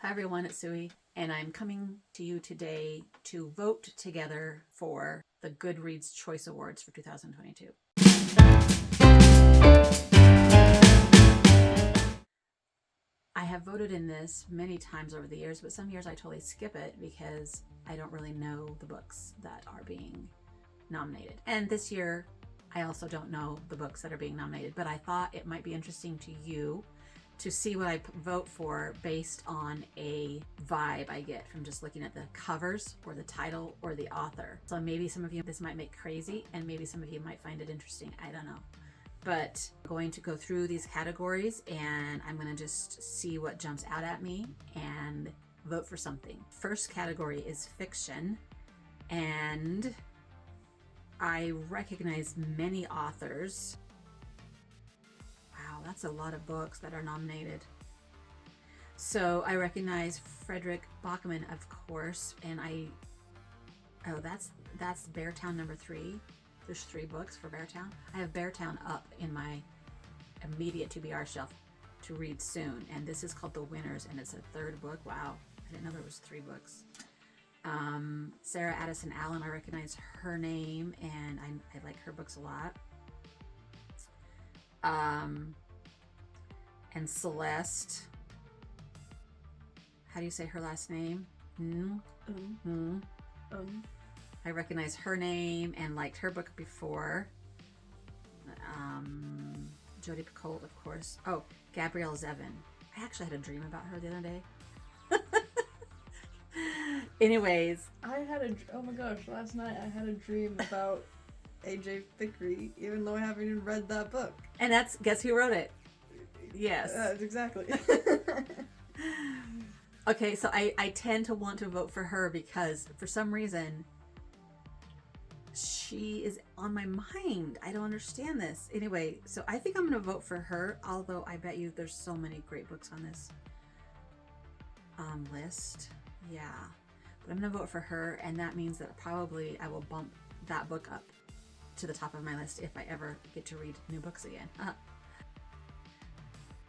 Hi everyone, it's Suey, and I'm coming to you today to vote together for the Goodreads Choice Awards for 2022. I have voted in this many times over the years, but some years I totally skip it because I don't really know the books that are being nominated. And this year, I also don't know the books that are being nominated, but I thought it might be interesting to you to see what I vote for based on a vibe I get from just looking at the covers or the title or the author. So maybe some of you, this might make crazy, and maybe some of you might find it interesting. I don't know. But I'm going to go through these categories and I'm going to just see what jumps out at me and vote for something. First category is fiction, and I recognize many authors. Wow, that's a lot of books that are nominated. So I recognize Frederick Bachman, of course, and that's Beartown number 3. There's 3 books for Beartown. I have Beartown up in my immediate TBR shelf to read soon, and this is called The Winners, and it's a 3rd book. Wow, I didn't know there was 3 books. Sarah Addison Allen, I recognize her name, and I like her books a lot. And Celeste, how do you say her last name? I recognize her name and liked her book before. Jodi Picoult, of course. Oh, Gabrielle Zevin. I actually had a dream about her the other day. Anyways. Oh my gosh, last night I had a dream about AJ Thickery, even though I haven't even read that book. And guess who wrote it? Yes. Exactly. Okay, so I tend to want to vote for her because for some reason she is on my mind. I don't understand this. Anyway, so I think I'm going to vote for her, although I bet you there's so many great books on this list. Yeah. But I'm going to vote for her, and that means that probably I will bump that book up to the top of my list if I ever get to read new books again.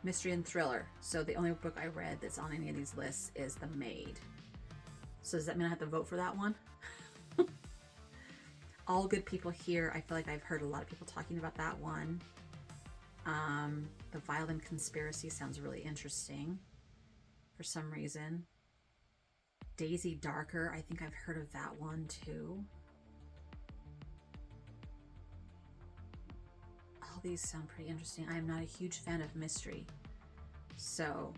Mystery and thriller. So the only book I read that's on any of these lists is The Maid. So does that mean I have to vote for that one? All Good People Here. I feel like I've heard a lot of people talking about that one. The Violin Conspiracy sounds really interesting for some reason. Daisy Darker. I think I've heard of that one too. All these sound pretty interesting. I am not a huge fan of mystery, so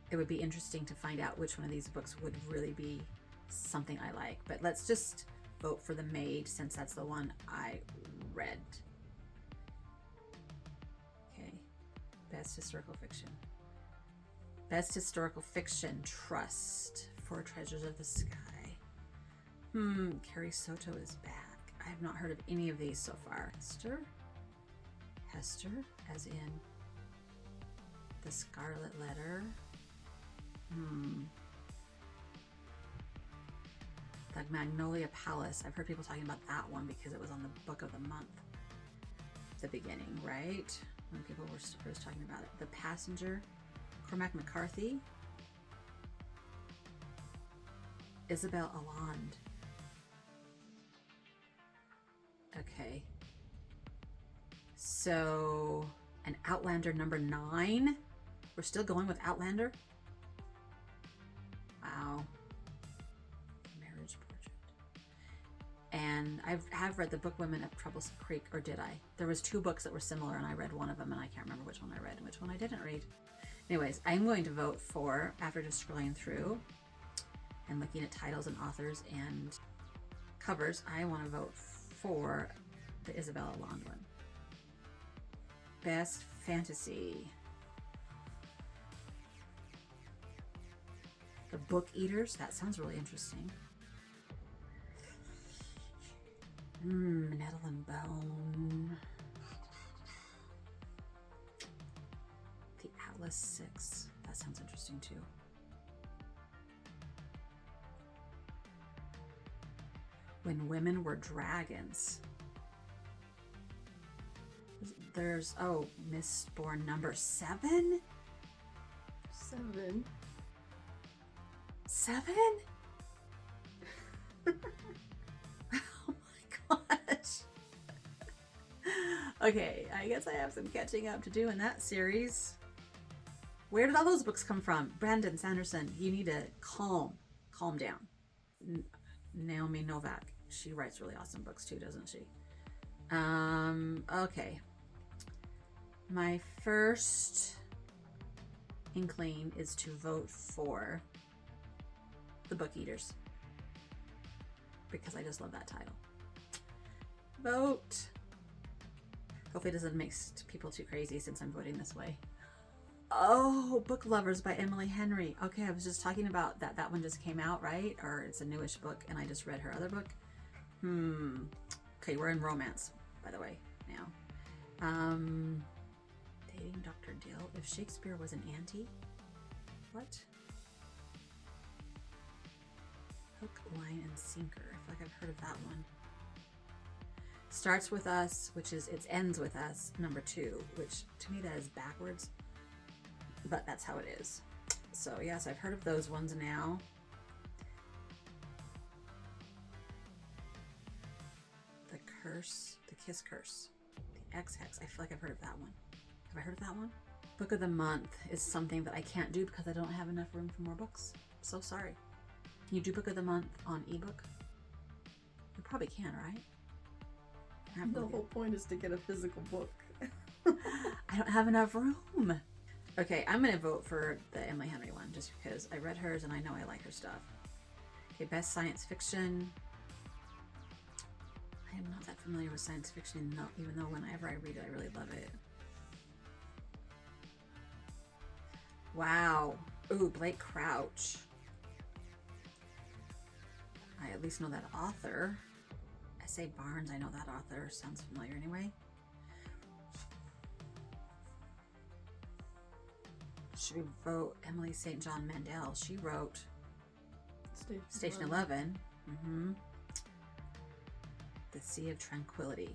it would be interesting to find out which one of these books would really be something I like. But let's just vote for The Maid since that's the one I read. Okay, Best Historical Fiction. Best Historical Fiction, Trust, Four Treasures of the Sky. Carrie Soto is back. I have not heard of any of these so far. Hester, as in The Scarlet Letter. The Magnolia Palace. I've heard people talking about that one because it was on the book of the month at the beginning, right? When people were first talking about it. The Passenger, Cormac McCarthy. Isabel Allende. Okay. So, an Outlander number 9. We're still going with Outlander? Wow. Marriage Portrait. And I have read The Book Women of Troublesome Creek, or did I? There was 2 books that were similar, and I read one of them, and I can't remember which one I read and which one I didn't read. Anyways, I'm going to vote for, after just scrolling through and looking at titles and authors and covers, I want to vote for the Isabel Allende one. Best Fantasy. The Book Eaters. That sounds really interesting. Nettle and Bone. The Atlas 6. That sounds interesting too. When Women Were Dragons. There's, Mistborn number 7? 7. 7? Oh my gosh. Okay, I guess I have some catching up to do in that series. Where did all those books come from? Brandon Sanderson, you need to calm down. Naomi Novak, she writes really awesome books too, doesn't she? Okay. My first inkling is to vote for The Book Eaters, because I just love that title. Vote. Hopefully it doesn't make people too crazy since I'm voting this way. Oh, Book Lovers by Emily Henry. Okay, I was just talking about that. That one just came out, right? Or it's a newish book, and I just read her other book. Okay, we're in romance, by the way, now. Dating Dr. Dill. If Shakespeare was an auntie? What? Hook, Line, and Sinker. I feel like I've heard of that one. Starts With Us, which is It Ends With Us, number 2, which to me that is backwards, but that's how it is. So yes, I've heard of those ones now. The Curse, The Kiss Curse, The Ex-Hex. I feel like I've heard of that one. Have I heard of that one? Book of the Month is something that I can't do because I don't have enough room for more books. I'm so sorry. Can you do Book of the Month on ebook? You probably can, right? The whole point is to get a physical book. I don't have enough room. Okay, I'm going to vote for the Emily Henry one just because I read hers and I know I like her stuff. Okay, best science fiction. I am not that familiar with science fiction, even though whenever I read it, I really love it. Wow. Ooh, Blake Crouch. I at least know that author. S.A. Barnes, I know that author. Sounds familiar anyway. Should we vote Emily St. John Mandel? She wrote Station 11. The Sea of Tranquility.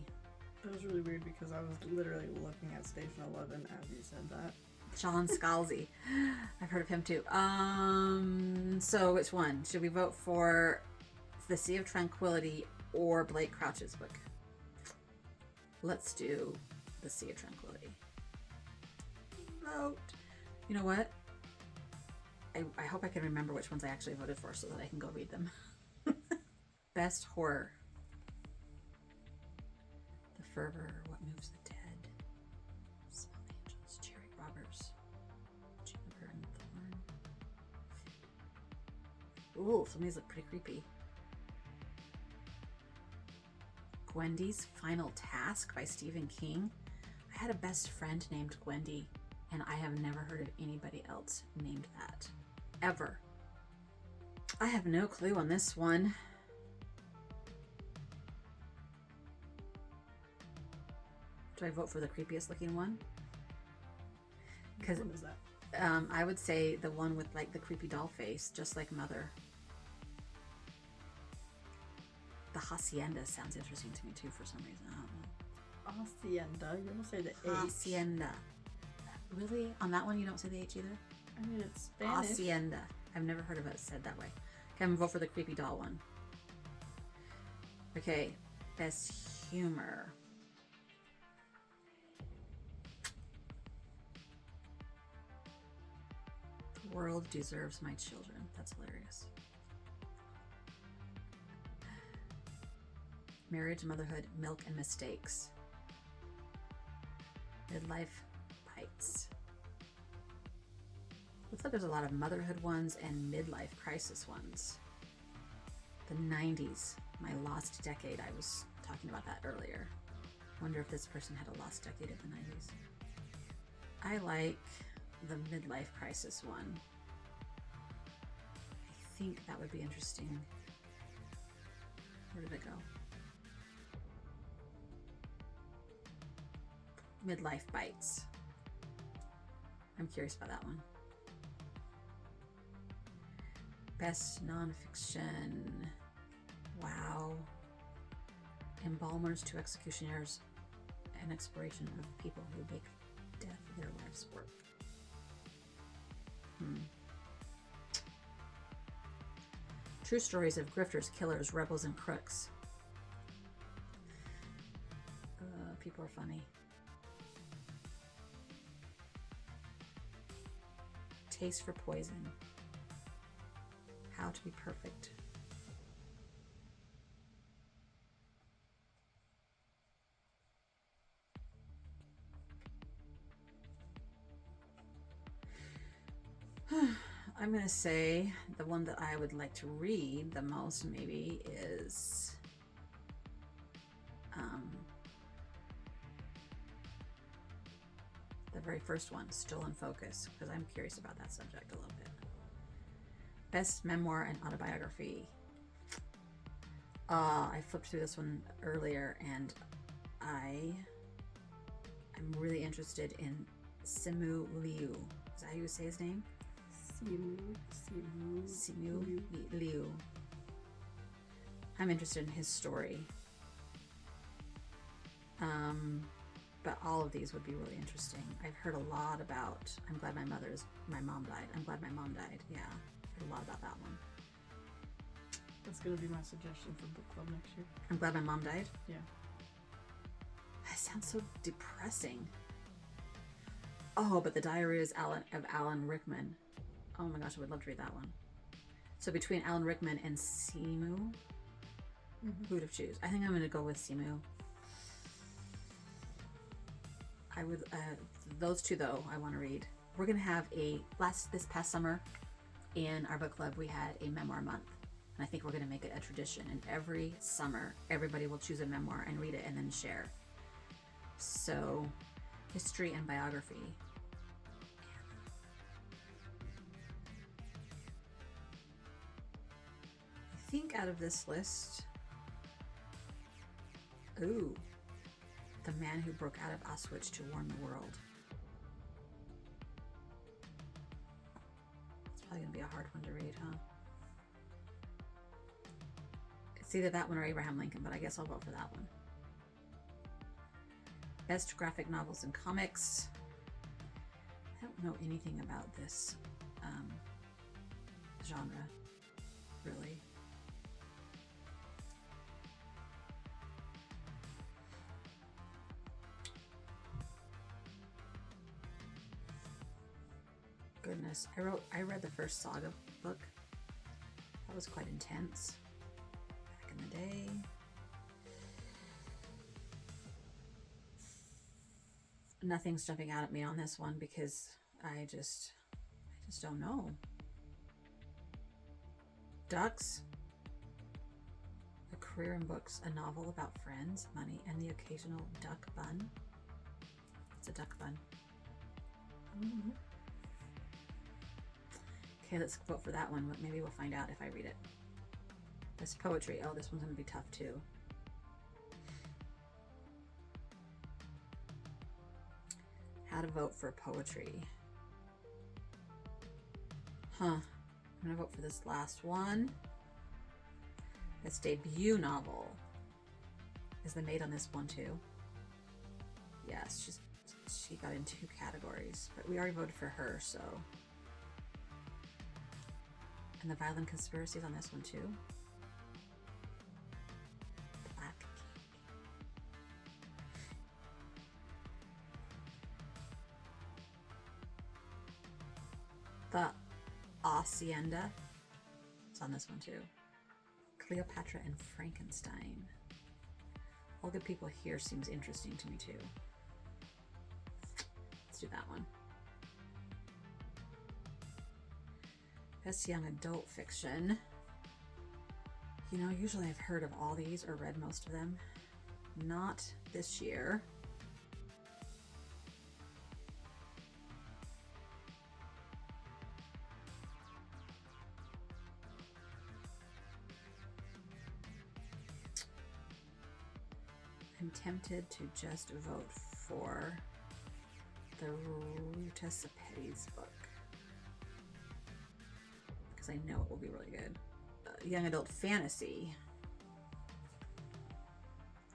That was really weird because I was literally looking at Station 11 as you said that. John Scalzi. I've heard of him too. So which one? Should we vote for The Sea of Tranquility or Blake Crouch's book? Let's do The Sea of Tranquility. Vote. You know what? I hope I can remember which ones I actually voted for so that I can go read them. Best horror. The Fervor, What Moves the Dead, Small Angels, Jerry Roberts, Juniper and Thorn. Ooh, some of these look pretty creepy. Gwendy's Final Task by Stephen King. I had a best friend named Gwendy, and I have never heard of anybody else named that. Ever. I have no clue on this one. Do I vote for the creepiest looking one? Because what is that? I would say the one with like the creepy doll face, just like Mother. The Hacienda sounds interesting to me too for some reason. I don't know. Hacienda. You don't say the H. Hacienda. Really? On that one you don't say the H either? I mean, it's Spanish. Hacienda. I've never heard of it said that way. Okay, I'm gonna vote for the creepy doll one. Okay, best humor. The World Deserves My Children. That's hilarious. Marriage, Motherhood, Milk and Mistakes. Midlife Bites. Looks like there's a lot of motherhood ones and midlife crisis ones. The 90s, my lost decade. I was talking about that earlier. Wonder if this person had a lost decade of the 90s. I like the midlife crisis one. I think that would be interesting. Where did it go? Midlife Bites. I'm curious about that one. Best nonfiction. Wow. Embalmers to Executioners. An exploration of people who make death their life's work. True stories of grifters, killers, rebels, and crooks. People are funny. Taste for poison. How to be perfect. I'm going to say the one that I would like to read the most maybe is the very first one, Still in Focus, because I'm curious about that subject a little bit. Best Memoir and Autobiography. I flipped through this one earlier, and I'm really interested in Simu Liu. Is that how you say his name? Simu Liu. I'm interested in his story. But all of these would be really interesting. I've heard a lot about I'm glad my mom died. I'm glad my mom died. Yeah, I've heard a lot about that one. That's gonna be my suggestion for book club next year. I'm glad my mom died? Yeah. That sounds so depressing. Oh, but The Diary of Alan Rickman. Oh my gosh, I would love to read that one. So between Alan Rickman and Simu, who would have choose? I think I'm gonna go with Simu. I would, those two though, I want to read. We're going to have this past summer in our book club, we had a memoir month. And I think we're going to make it a tradition. And every summer, everybody will choose a memoir and read it and then share. So, history and biography. I think out of this list, The Man Who Broke Out of Auschwitz to Warn the World. It's probably going to be a hard one to read, huh? It's either that one or Abraham Lincoln, but I guess I'll vote for that one. Best graphic novels and comics. I don't know anything about this genre, really. Goodness, I read the first Saga book. That was quite intense back in the day. Nothing's jumping out at me on this one because I just don't know. Ducks. A Career in Books, a novel about friends, money, and the occasional duck bun. It's a duck bun. Okay, let's vote for that one, but maybe we'll find out if I read it. This poetry. Oh, this one's going to be tough too. How to vote for poetry. I'm going to vote for this last one. Its debut novel. Is the maid on this one too? Yes, she got in 2 categories, but we already voted for her, so... And the Violent Conspiracies on this one too. Black King. The Hacienda. It's on this one too. Cleopatra and Frankenstein. All Good People Here seems interesting to me too. Let's do that one. Best young adult fiction. You know, usually I've heard of all these or read most of them. Not this year. I'm tempted to just vote for the Ruta Sepetys book. I know it will be really good. Young adult fantasy.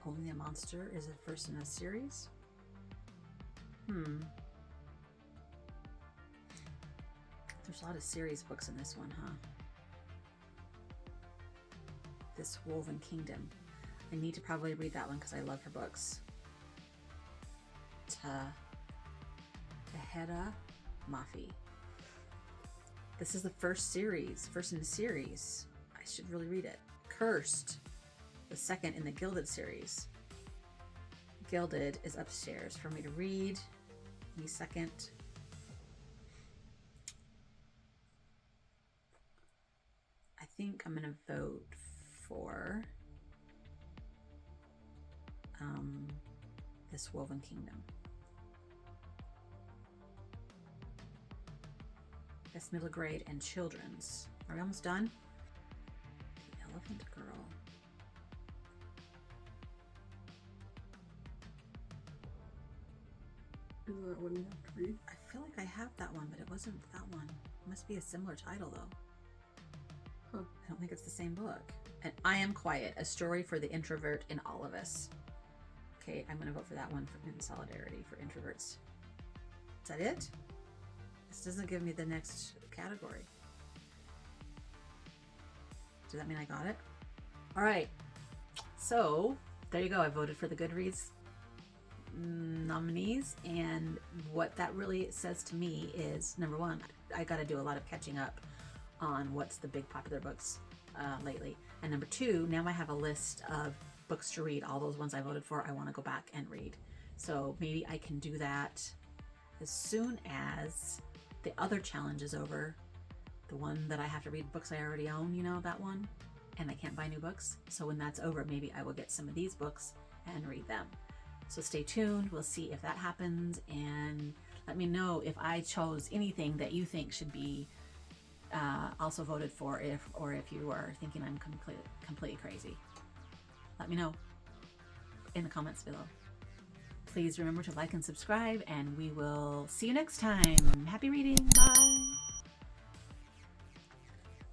Only a Monster is a first in a series. There's a lot of series books in this one, huh? This Woven Kingdom. I need to probably read that one because I love her books. Tahera Mafi. This is the first in the series. I should really read it. Cursed, the second in the Gilded series. Gilded is upstairs for me to read any second. I think I'm gonna vote for This Woven Kingdom. Best middle grade and children's. Are we almost done? The Elephant Girl. Isn't that one you have to read? I feel like I have that one, but it wasn't that one. It must be a similar title though. Huh. I don't think it's the same book. And I Am Quiet, a story for the introvert in all of us. Okay, I'm gonna vote for that one in solidarity for introverts. Is that it? This doesn't give me the next category. Does that mean I got it? All right. So there you go. I voted for the Goodreads nominees, and what that really says to me is, number one, I got to do a lot of catching up on what's the big popular books lately, and number two, now I have a list of books to read. All those ones I voted for, I want to go back and read. So maybe I can do that as soon as the other challenge is over, the one that I have to read books I already own, you know, that one, and I can't buy new books. So when that's over, maybe I will get some of these books and read them. So stay tuned. We'll see if that happens, and let me know if I chose anything that you think should be also voted for, if you are thinking I'm completely crazy. Let me know in the comments below. Please remember to like and subscribe, and we will see you next time. Happy reading.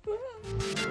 Bye.